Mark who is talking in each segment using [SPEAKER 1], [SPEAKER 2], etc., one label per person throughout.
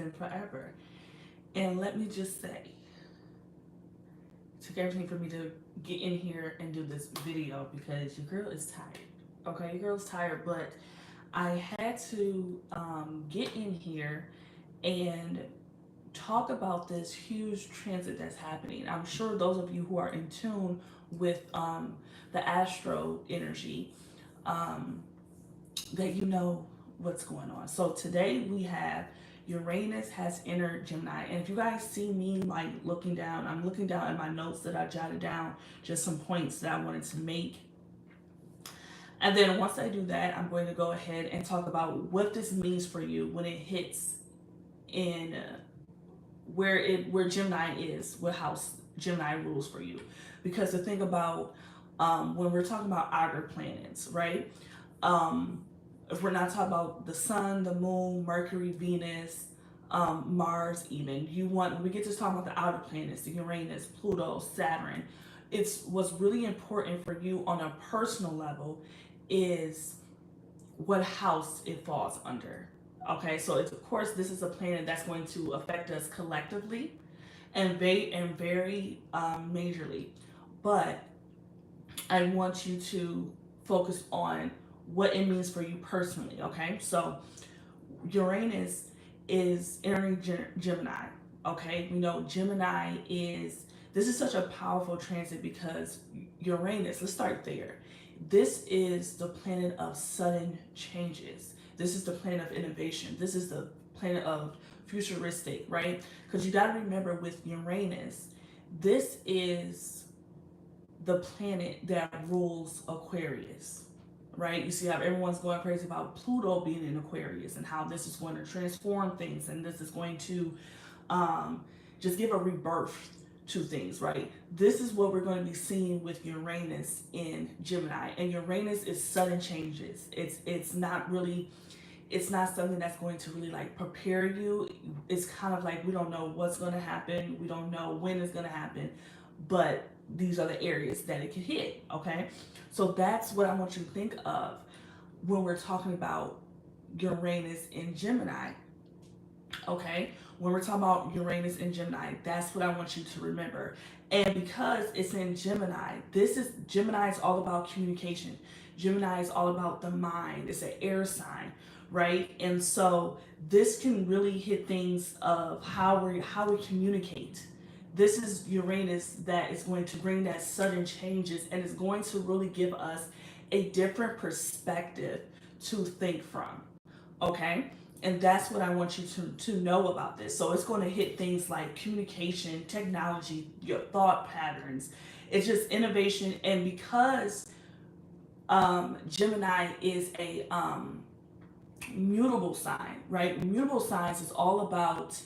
[SPEAKER 1] been forever. And let me just say, it took everything for me to get in here and do this video because your girl is tired. Okay, your girl's tired, but I had to get in here and talk about this huge transit that's happening. I'm sure those of you who are in tune with the astro energy, um, that you know what's going on. So today we have Uranus has entered Gemini. And if you guys see me like looking down, I'm looking down at my notes that I jotted down, just some points that I wanted to make. And then once I do that, I'm going to go ahead and talk about what this means for you when it hits in where Gemini is, what house Gemini rules for you. Because the thing about when we're talking about outer planets, right? If we're not talking about the sun, the moon, Mercury, Venus, Mars, even you want when we get to talk about the outer planets, the Uranus, Pluto, Saturn. It's what's really important for you on a personal level is what house it falls under. Okay, so it's of course this is a planet that's going to affect us collectively and very majorly, but I want you to focus on what it means for you personally. Okay, so Uranus is entering Gemini. Okay, we know Gemini is this is such a powerful transit because Uranus. Let's start there. This is the planet of sudden changes. This is the planet of innovation. This is the planet of futuristic, right? Because you got to remember with Uranus, this is the planet that rules Aquarius, right? You see how everyone's going crazy about Pluto being in Aquarius and how this is going to transform things and this is going to just give a rebirth to things, right? This is what we're going to be seeing with Uranus in Gemini. And Uranus is sudden changes. It's not really it's not something that's going to really like prepare you. It's kind of like we don't know what's going to happen. We don't know when it's going to happen, but these are the areas that it could hit, okay? So that's what I want you to think of when we're talking about Uranus in Gemini, okay? When we're talking about Uranus in Gemini, that's what I want you to remember. And because it's in Gemini, Gemini is all about communication. Gemini is all about the mind. It's an air sign, right? And so this can really hit things of how we communicate. This is Uranus that is going to bring that sudden changes and is going to really give us a different perspective to think from, okay? And that's what I want you to know about this. So it's going to hit things like communication, technology, your thought patterns. It's just innovation. And because Gemini is a mutable sign, right? Mutable signs is all about,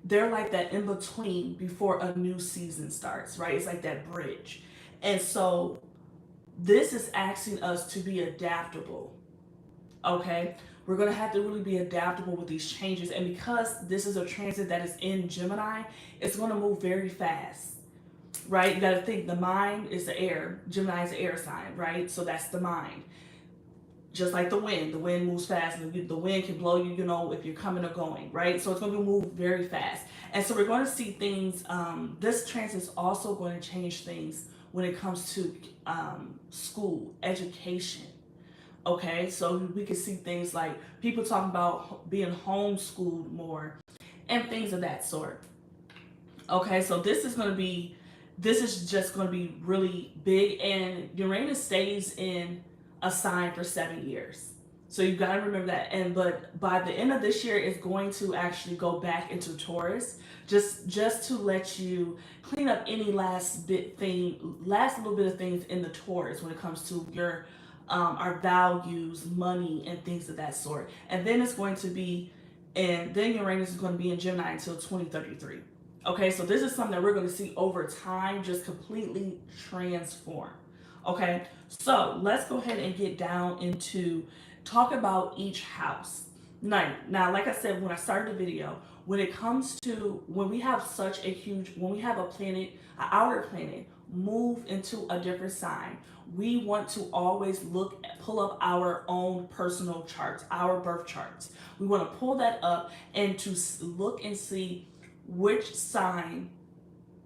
[SPEAKER 1] they're like that in between before a new season starts, right? It's like that bridge. And so this is asking us to be adaptable, okay? We're going to have to really be adaptable with these changes. And because this is a transit that is in Gemini, it's going to move very fast, right? You got to think the mind is the air. Gemini is the air sign, right? So that's the mind. Just like the wind moves fast, and the wind can blow you, you know, if you're coming or going, right? So it's going to move very fast. And so we're going to see things, this transit is also going to change things when it comes to school, education. Okay, so we can see things like people talking about being homeschooled more and things of that sort. Okay, so this is just going to be really big, and Uranus stays in a sign for 7 years. So you got to remember that. And but by the end of this year, it's going to actually go back into Taurus, just to let you clean up any last little bit of things in the Taurus when it comes to your our values, money, and things of that sort. And then then Uranus is going to be in Gemini until 2033. Okay, so this is something that we're going to see over time just completely transform. Okay, so let's go ahead and get down into talk about each house. Now, like I said, when I started the video, when it comes to when we have such a huge, when we have a planet, an outer planet, move into a different sign, we want to always pull up our own personal charts, our birth charts. We want to pull that up and to look and see which sign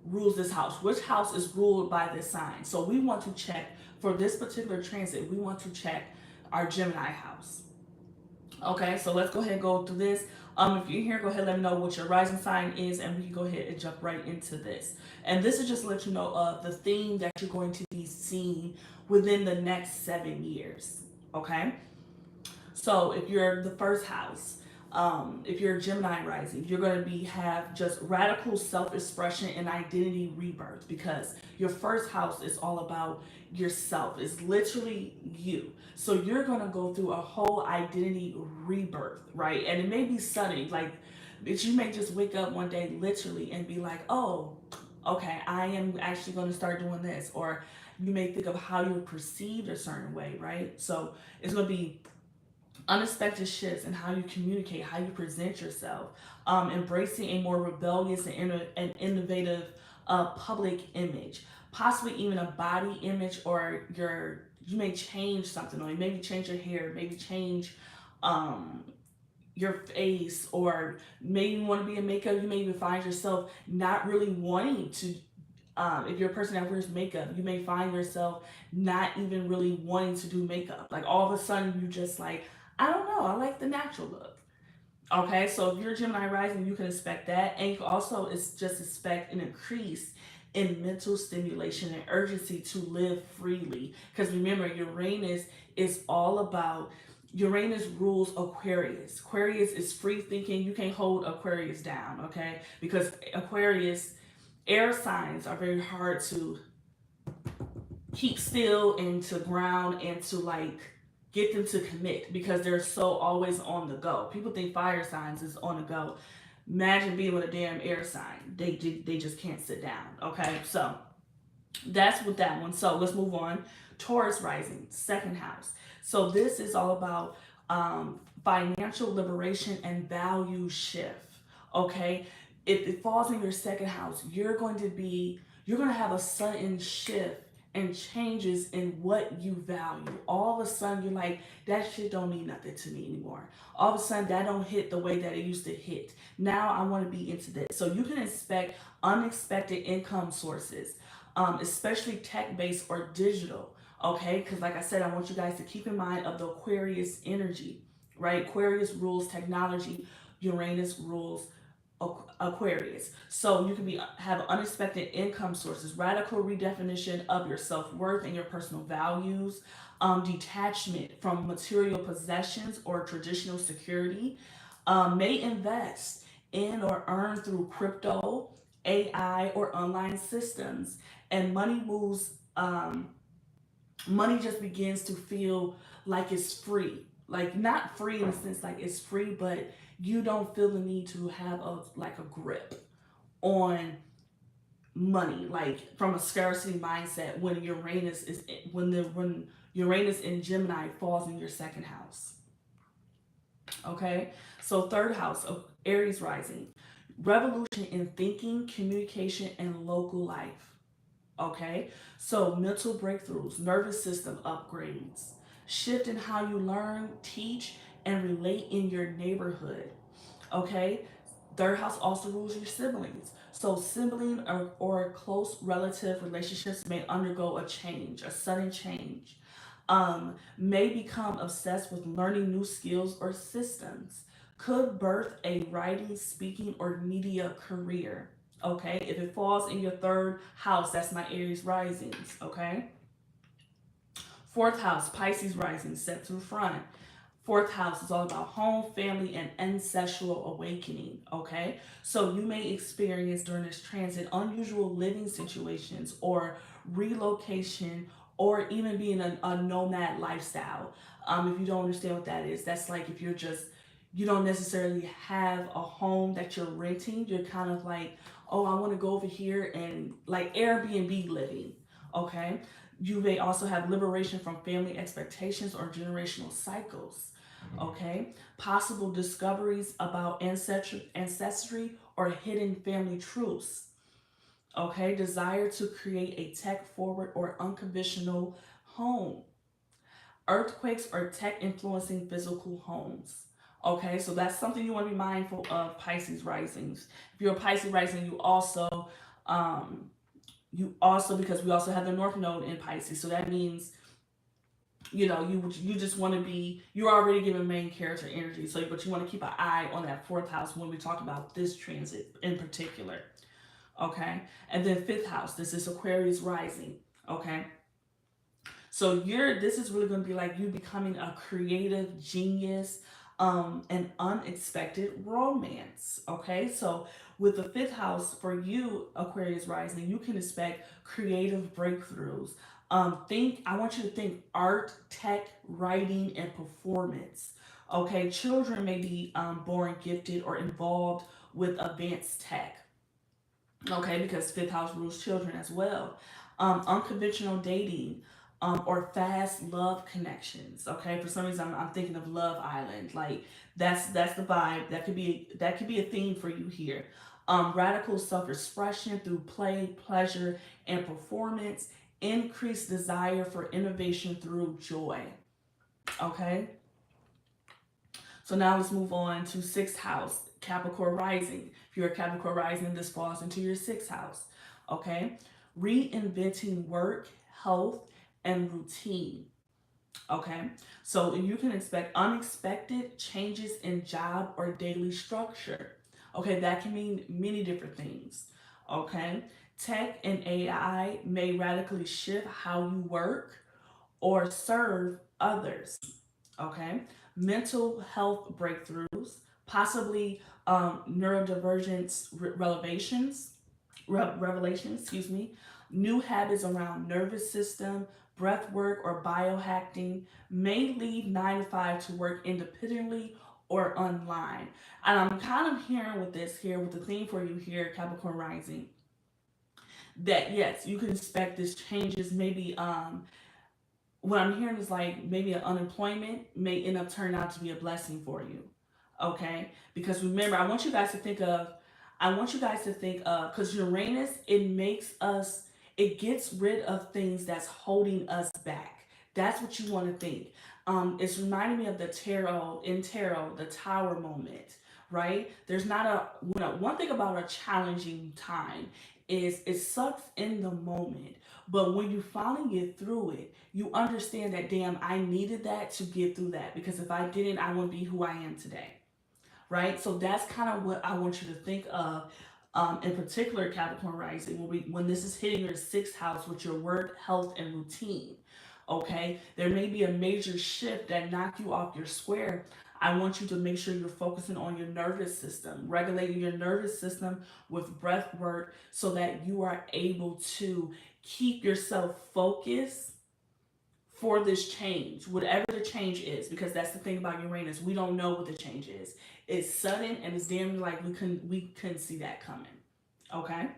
[SPEAKER 1] rules this house, which house is ruled by this sign. So we want to check for this particular transit, we want to check our Gemini house. Okay, so let's go ahead and go through this. If you're here, go ahead and let me know what your rising sign is, and we can go ahead and jump right into this. And this is just to let you know of the theme that you're going to be seeing within the next 7 years. Okay, so if you're the first house, if you're a Gemini rising, you're going to have just radical self-expression and identity rebirth, because your first house is all about yourself. It's literally you. So you're going to go through a whole identity rebirth, right? And it may be sudden, like, but you may just wake up one day literally and be like, oh, okay, I am actually going to start doing this. Or you may think of how you're perceived a certain way, right? So it's going to be unexpected shifts in how you communicate, how you present yourself, embracing a more rebellious and innovative public image, possibly even a body image, or you may change something, or maybe change your hair, maybe change um, your face, or maybe you want to be in makeup. You may even find yourself not really wanting to. If you're a person that wears makeup, you may find yourself not even really wanting to do makeup. Like all of a sudden, you just like, I don't know, I like the natural look. Okay, so if you're Gemini rising, you can expect that. And you can also just expect an increase in mental stimulation and urgency to live freely. Because remember, Uranus is all about, Uranus rules Aquarius. Aquarius is free thinking. You can't hold Aquarius down, okay? Because Aquarius, air signs are very hard to keep still and to ground and to like get them to commit, because they're so always on the go. People think fire signs is on the go. Imagine being with a damn air sign. They just can't sit down. Okay, so that's with that one. So let's move on. Taurus rising, second house. So this is all about financial liberation and value shift. Okay, if it falls in your second house, you're going to have a sudden shift and changes in what you value. All of a sudden, you're like, that shit don't mean nothing to me anymore. All of a sudden, that don't hit the way that it used to hit. Now I want to be into this. So you can expect unexpected income sources, especially tech-based or digital. Okay, because like I said, I want you guys to keep in mind of the Aquarius energy, right? Aquarius rules technology. Uranus rules Aquarius. So you can have unexpected income sources, radical redefinition of your self-worth and your personal values, detachment from material possessions or traditional security, may invest in or earn through crypto, AI, or online systems, and money just begins to feel like it's free. Like not free in the sense like it's free, but you don't feel the need to have a grip on money, like from a scarcity mindset when when Uranus in Gemini falls in your second house. Okay, so third house of Aries rising, revolution in thinking, communication, and local life. Okay, so mental breakthroughs, nervous system upgrades, shift in how you learn, teach, and relate in your neighborhood. Okay, third house also rules your siblings. So sibling or close relative relationships may undergo a change, a sudden change. May become obsessed with learning new skills or systems. Could birth a writing, speaking, or media career. Okay, if it falls in your third house, that's my Aries risings. Okay, fourth house, Pisces rising, set through front. Fourth house is all about home, family, and ancestral awakening. Okay, so you may experience during this transit unusual living situations or relocation, or even being a nomad lifestyle. If you don't understand what that is, that's like if you don't necessarily have a home that you're renting. You're kind of like, oh, I want to go over here and like Airbnb living. Okay, you may also have liberation from family expectations or generational cycles. Okay, possible discoveries about ancestry or hidden family truths. Okay, desire to create a tech forward or unconventional home. Earthquakes or tech influencing physical homes. Okay, so that's something you want to be mindful of, Pisces risings. If you're a Pisces rising, um, because we also have the North Node in Pisces, so that means you just want to be, you're already given main character energy, so but you want to keep an eye on that fourth house when we talk about this transit in particular. Okay, and then fifth house, this is Aquarius rising. Okay, so this is really going to be like you becoming a creative genius, an unexpected romance. Okay, so with the fifth house for you, Aquarius rising, you can expect creative breakthroughs. I want you to think art, tech, writing, and performance. Okay, children may be born gifted or involved with advanced tech. Okay, because fifth house rules children as well. Unconventional dating, or fast love connections. Okay, for some reason I'm thinking of Love Island. Like that's the vibe. That could be a theme for you here. Radical self-expression through play, pleasure, and performance. Increased desire for innovation through joy. Okay, so now let's move on to sixth house, Capricorn rising. If you're a Capricorn rising, this falls into your sixth house. Okay. Reinventing work, health, and routine. Okay. So you can expect unexpected changes in job or daily structure. Okay. That can mean many different things. Okay. Tech and AI may radically shift how you work or serve others. Okay, mental health breakthroughs, possibly neurodivergence revelations, excuse me, new habits around nervous system, breath work, or biohacking may leave 9 to 5 to work independently or online. And I'm kind of hearing with this here, with the theme for you here, Capricorn rising, that yes, you can expect this changes, maybe what I'm hearing is like maybe an unemployment may end up turning out to be a blessing for you. Okay? Because remember, I want you guys to think of, because Uranus, it gets rid of things that's holding us back. That's what you want to think. It's reminding me of tarot, the tower moment, right? There's not one thing about a challenging time is it sucks in the moment. But when you finally get through it, you understand that, damn, I needed that to get through that. Because if I didn't, I wouldn't be who I am today. Right? So that's kind of what I want you to think of. In particular, Capricorn rising, when this is hitting your sixth house with your work, health, and routine. Okay, there may be a major shift that knock you off your square. I want you to make sure you're focusing on your nervous system, regulating your nervous system with breath work so that you are able to keep yourself focused for this change, whatever the change is, because that's the thing about Uranus. We don't know what the change is. It's sudden and it's damn like we couldn't see that coming. Okay?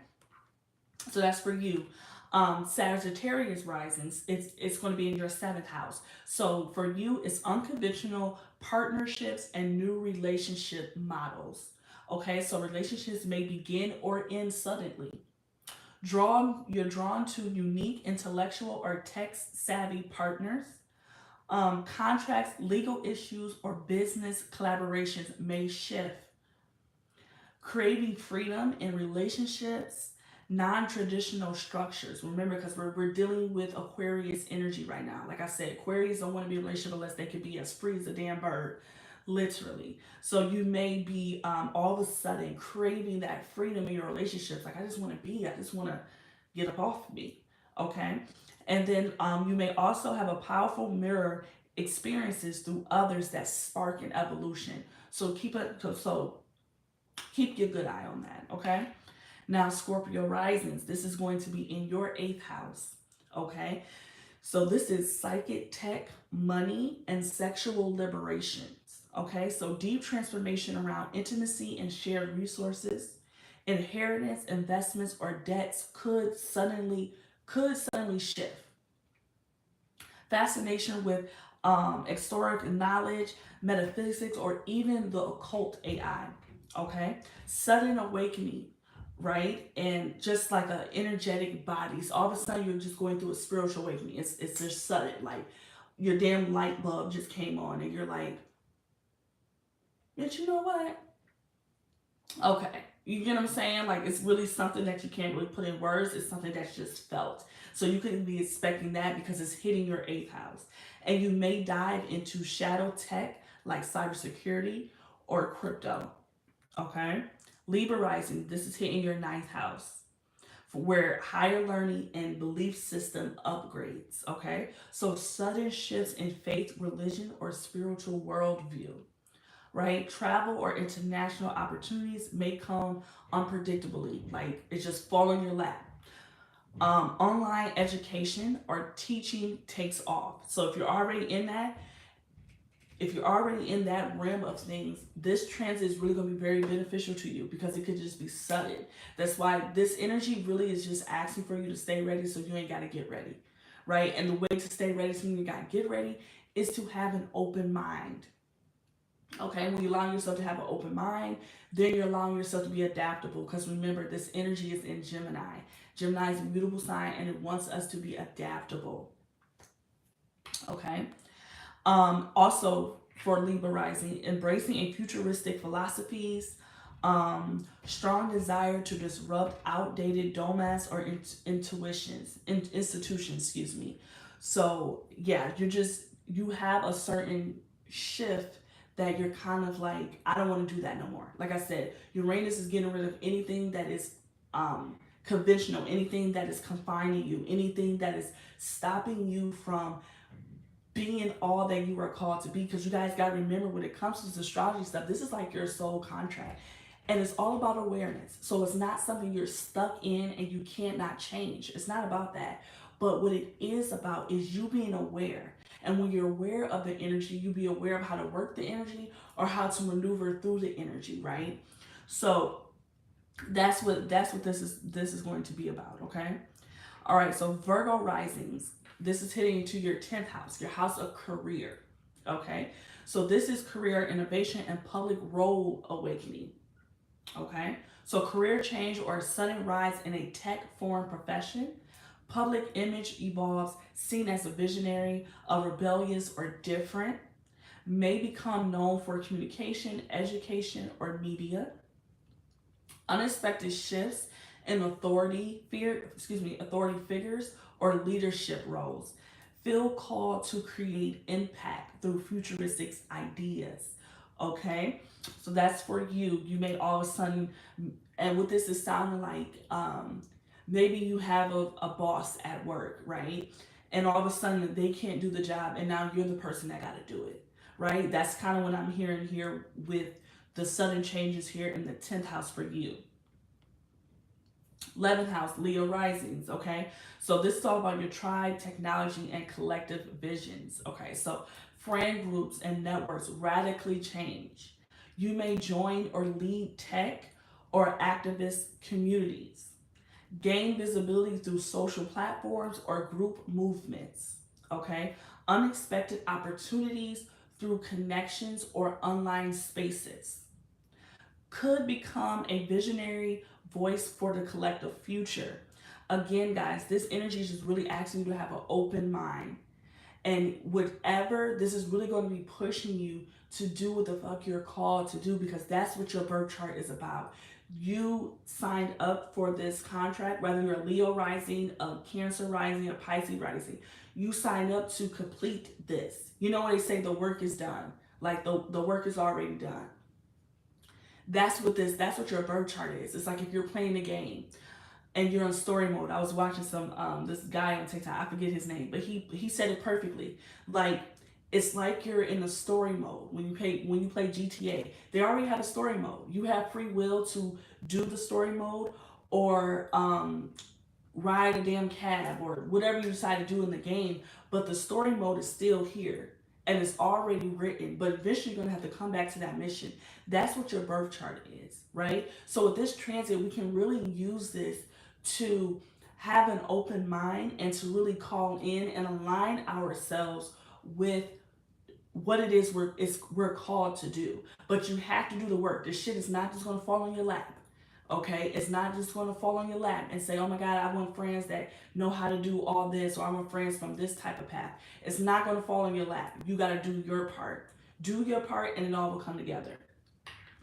[SPEAKER 1] So that's for you. Sagittarius risings, it's going to be in your seventh house. So for you, it's unconventional partnerships and new relationship models. Okay, so relationships may begin or end suddenly. You're drawn to unique intellectual or tech savvy partners. Contracts, legal issues, or business collaborations may shift. Craving freedom in relationships, non traditional structures. Remember, because we're dealing with Aquarius energy right now. Like I said, Aquarius don't want to be in a relationship unless they could be as free as a damn bird, literally. So you may be all of a sudden craving that freedom in your relationships. Like, I just want to I just want to get up off me. Okay. And then you may also have a powerful mirror experiences through others that spark an evolution. So keep your good eye on that, okay? Now, Scorpio risings, this is going to be in your eighth house, okay? So this is psychic tech, money, and sexual liberations, okay? So deep transformation around intimacy and shared resources, inheritance, investments, or debts could suddenly shift. Fascination with historic knowledge, metaphysics, or even the occult AI. Okay, sudden awakening, right? And just like a energetic body. So all of a sudden you're just going through a spiritual awakening. It's just sudden, like your damn light bulb just came on, and you're like, but you know what? Okay. You get what I'm saying? Like it's really something that you can't really put in words. It's something that's just felt. So you couldn't be expecting that because it's hitting your eighth house. And you may dive into shadow tech like cybersecurity or crypto. Okay. Libra rising, this is hitting your ninth house where higher learning and belief system upgrades. Okay. So sudden shifts in faith, religion, or spiritual worldview, right? Travel or international opportunities may come unpredictably, like it just fall in your lap. Online education or teaching takes off. So if you're already in that realm of things, this transit is really going to be very beneficial to you because it could just be sudden. That's why this energy really is just asking for you to stay ready so you ain't got to get ready, right? And the way to stay ready so you got to get ready is to have an open mind. Okay, when you allow yourself to have an open mind, then you're allowing yourself to be adaptable. Because remember, this energy is in Gemini. Gemini is a mutable sign and it wants us to be adaptable. Okay. Also, for Libra rising, embracing a futuristic philosophies, strong desire to disrupt outdated domas or institutions. Excuse me. So yeah, you have a certain shift that you're kind of like, I don't want to do that no more. Like I said, Uranus is getting rid of anything that is conventional, anything that is confining you, anything that is stopping you from being all that you are called to be. Because you guys got to remember, when it comes to this astrology stuff, this is like your soul contract. And it's all about awareness. So it's not something you're stuck in and you can't not change. It's not about that. But what it is about is you being aware. And when you're aware of the energy, you be aware of how to work the energy or how to maneuver through the energy, right? So that's what this is going to be about, okay? All right, so Virgo risings. This is hitting into your 10th house, your house of career. Okay, so this is career innovation and public role awakening. Okay, so career change or a sudden rise in a tech foreign profession. Public image evolves, seen as a visionary, a rebellious, or different. May become known for communication, education, or media. Unexpected shifts in authority figures or leadership roles. Feel called to create impact through futuristic ideas. Okay, so that's for you. You may all of a sudden, and what this is sounding like, maybe you have a boss at work, right? And all of a sudden they can't do the job, and now you're the person that got to do it, right? That's kind of what I'm hearing here with the sudden changes here in the 10th house for you. 11th house, Leo risings, okay? So this is all about your tribe, technology, and collective visions, okay? So friend groups and networks radically change. You may join or lead tech or activist communities. Gain visibility through social platforms or group movements, okay? Unexpected opportunities through connections or online spaces. Could become a visionary voice for the collective future. Again, guys, this energy is just really asking you to have an open mind. And whatever, this is really going to be pushing you to do what the fuck you're called to do, because that's what your birth chart is about. You signed up for this contract, whether you're a Leo rising, a Cancer rising, a Pisces rising. You signed up to complete this. You know when they say the work is done, like the work is already done. That's what your birth chart is. It's like if you're playing a game and you're in story mode. I was watching this guy on TikTok, I forget his name, but he said it perfectly. Like it's like you're in a story mode when you play GTA. They already have a story mode. You have free will to do the story mode or ride a damn cab or whatever you decide to do in the game, but the story mode is still here and it's already written, but eventually you're going to have to come back to that mission. That's what your birth chart is, right? So with this transit, we can really use this to have an open mind and to really call in and align ourselves with what it is we're called to do. But you have to do the work. This shit is not just gonna fall on your lap. Okay, it's not just gonna fall on your lap and say, "Oh my God, I want friends that know how to do all this," or "I want friends from this type of path." It's not gonna fall on your lap. You gotta do your part. Do your part, and it all will come together.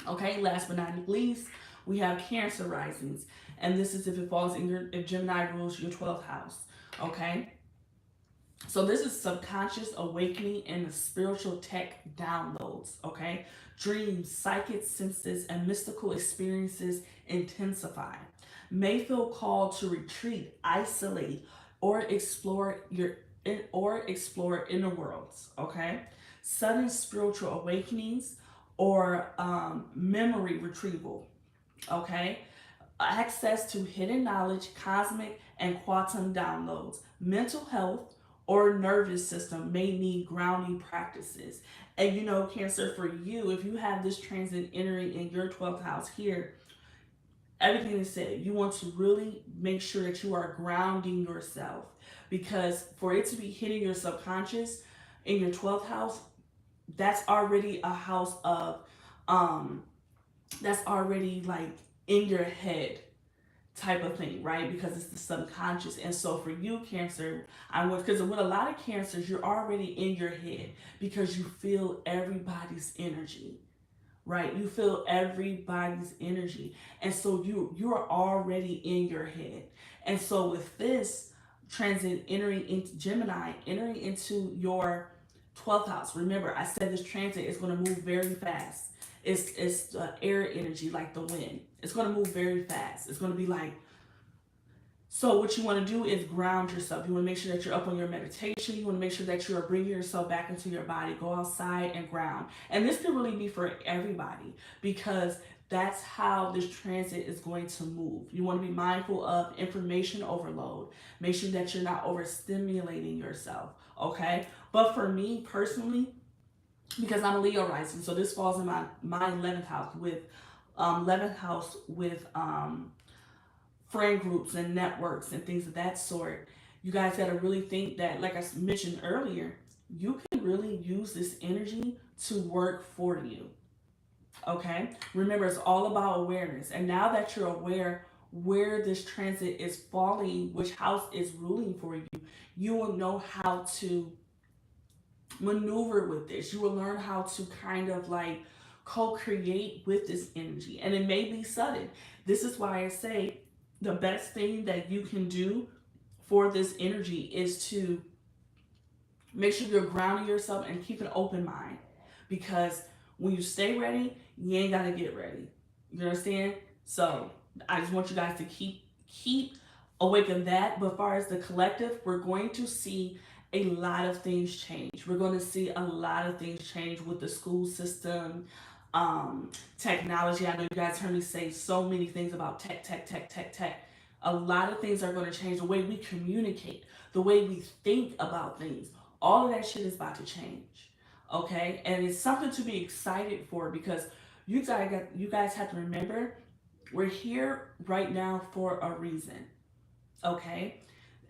[SPEAKER 1] Okay, last but not least, we have Cancer risings, and this is if it falls in your if Gemini rules your 12th house. Okay, so this is subconscious awakening and the spiritual tech downloads, okay? Dreams, psychic senses, and mystical experiences intensify. May feel called to retreat, isolate, or explore inner worlds, okay? Sudden spiritual awakenings or memory retrieval, okay? Access to hidden knowledge, cosmic and quantum downloads, mental health, or nervous system may need grounding practices. And you know, Cancer, for you, if you have this transit entering in your 12th house here, everything is said. You want to really make sure that you are grounding yourself, because for it to be hitting your subconscious in your 12th house, that's already a house of, um, that's already like in your head type of thing, right? Because it's the subconscious. And so for you, Cancer, I would, because with a lot of Cancers, you're already in your head because you feel everybody's energy, right? You feel everybody's energy. And so you are already in your head. And so with this transit entering into Gemini, entering into your 12th house, remember I said this transit is going to move very fast. It's air energy like the wind. It's going to move very fast. It's going to be like, so what you want to do is ground yourself. You want to make sure that you're up on your meditation. You want to make sure that you are bringing yourself back into your body. Go outside and ground. And this could really be for everybody, because that's how this transit is going to move. You want to be mindful of information overload. Make sure that you're not overstimulating yourself, okay? But for me personally, because I'm a Leo rising, so this falls in my 11th house with 11th house with friend groups and networks and things of that sort. You guys got to really think that, like I mentioned earlier, you can really use this energy to work for you. Okay? Remember, it's all about awareness. And now that you're aware where this transit is falling, which house is ruling for you, you will know how to maneuver with this. You will learn how to kind of like co-create with this energy. And it may be sudden. This is why I say the best thing that you can do for this energy is to make sure you're grounding yourself and keep an open mind. Because when you stay ready, you ain't gotta get ready. You understand? So I just want you guys to keep awake in that. But as far as the collective, we're going to see a lot of things change. We're going to see a lot of things change with the school system, technology. I know you guys heard me say so many things about tech. A lot of things are going to change. The way we communicate, the way we think about things, all of that shit is about to change. Okay, and it's something to be excited for, because you guys have to remember, we're here right now for a reason. Okay,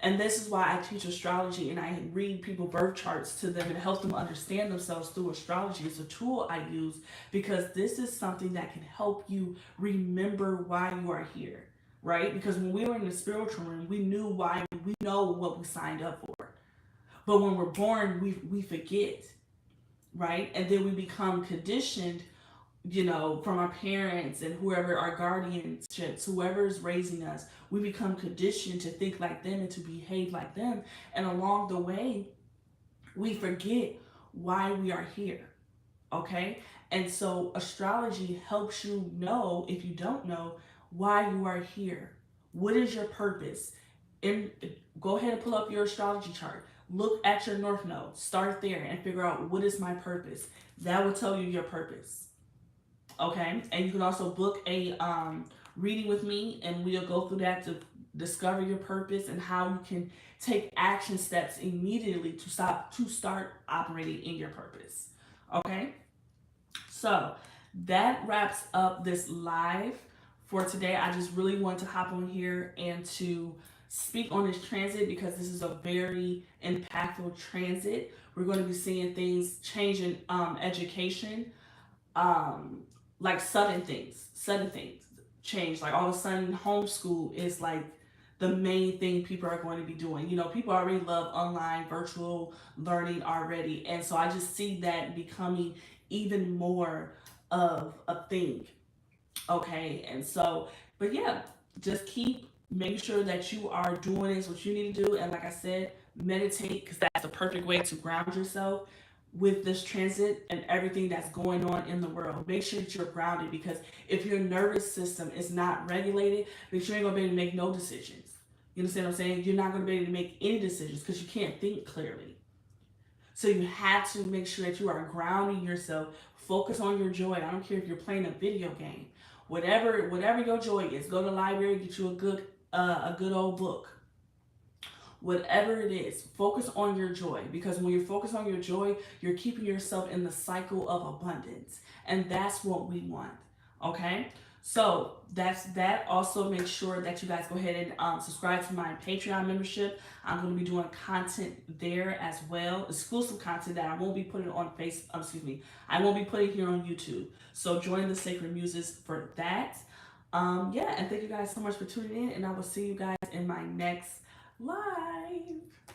[SPEAKER 1] and this is why I teach astrology and I read people birth charts to them and help them understand themselves through astrology. It's a tool I use because this is something that can help you remember why you are here, right? Because when we were in the spiritual room, we knew why, we know what we signed up for. But when we're born, we forget, right? And then we become conditioned, you know, from our parents and whoever our guardianships, whoever is raising us, we become conditioned to think like them and to behave like them. And along the way, we forget why we are here. Okay? And so astrology helps you know, if you don't know, why you are here. What is your purpose? And go ahead and pull up your astrology chart. Look at your North Node. Start there and figure out, what is my purpose? That will tell you your purpose. Okay, and you can also book a reading with me, and we'll go through that to discover your purpose and how you can take action steps immediately to start operating in your purpose. Okay, so that wraps up this live for today. I just really want to hop on here and to speak on this transit because this is a very impactful transit. We're going to be seeing things change in education, um, like sudden things change. Like all of a sudden, homeschool is like the main thing people are going to be doing. You know, people already love online virtual learning already, and so I just see that becoming even more of a thing. Okay, and so, but yeah, just keep making sure that you are doing is what you need to do, and like I said, meditate because that's the perfect way to ground yourself with this transit and everything that's going on in the world. Make sure that you're grounded because if your nervous system is not regulated, then you ain't gonna be able to make no decisions. You understand what I'm saying? You're not gonna be able to make any decisions because you can't think clearly. So you have to make sure that you are grounding yourself. Focus on your joy. I don't care if you're playing a video game. Whatever your joy is, go to the library, get you a good old book. Whatever it is, focus on your joy because when you focus on your joy, you're keeping yourself in the cycle of abundance. And that's what we want. Okay? So that's that. Also, make sure that you guys go ahead and subscribe to my Patreon membership. I'm going to be doing content there as well, exclusive content that I won't be putting on I won't be putting here on YouTube. So join the Sacred Muses for that. Yeah, and thank you guys so much for tuning in, and I will see you guys in my next live.